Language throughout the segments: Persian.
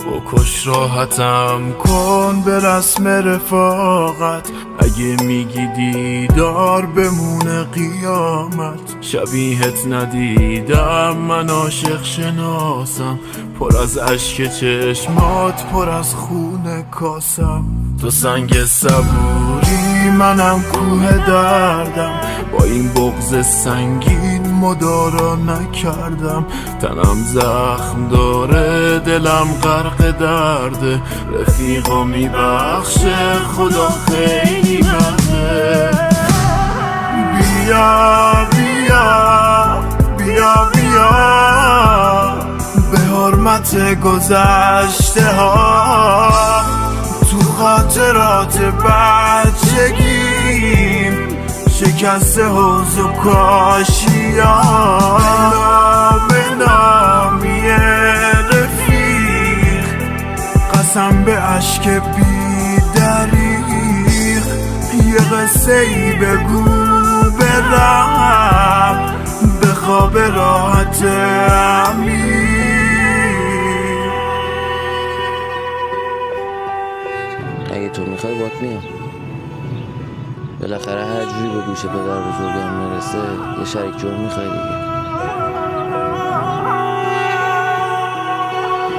بکش راحتم کن به رسم رفاقت، اگه میگی دیدار بمونه قیامت. شبیهت ندیدم من عاشق شناسم، پر از اشک چشمات پر از خون کاسم. تو سنگ صبوری منم کوه دردم، با این بغض سنگین مدارا نکردم. تنم زخم داره دلم غرق درده، رفیقا میبخشه خدا خیلی مرده. بیا بیا بیا بیا به حرمت گذشته ها، تو خاطرات بچگیم شکسته حوض و کاشیان. به نامی رفیق قسم به عشق بی دریغ، یه قصه ای بگو برم به خواب راحت عمیق. اگه تو میخوای بات میام، بالاخره هر جوری به گوش پدر بزرگم میرسه یه شریک جرم میخوای دیگه.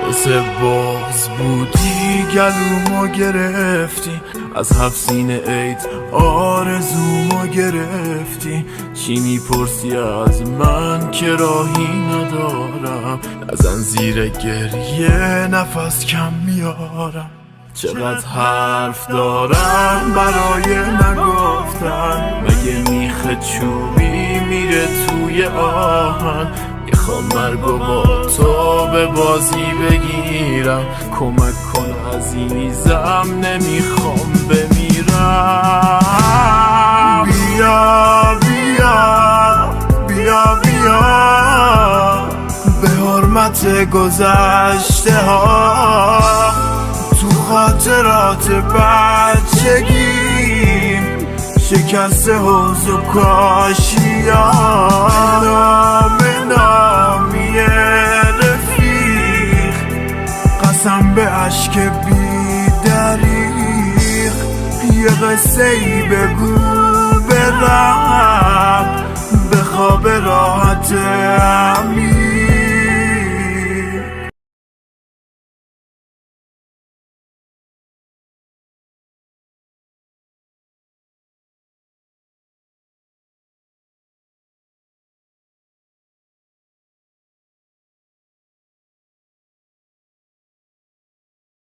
مثل بغض بودی گلومو گرفتی، از 7 سینه عید آرزومو گرفتی. چی میپرسی از من که راهی ندارم، نزن زیر گریه نفس کم میارم. چقدر حرف دارم برای نگفتن، مگه میخ چوبی میره توی آهن. میخوام مرگو با تو به بازی بگیرم، کمک کن عزیزم نمیخوام بمیرم. بیا بیا بیا بیا به حرمت گذشته ها، تو خاطرات بچگیم شکسته حوض و کاشیان. به نامی رفیق قسم به عشق بی دریغ، یه قصه ای بگو برم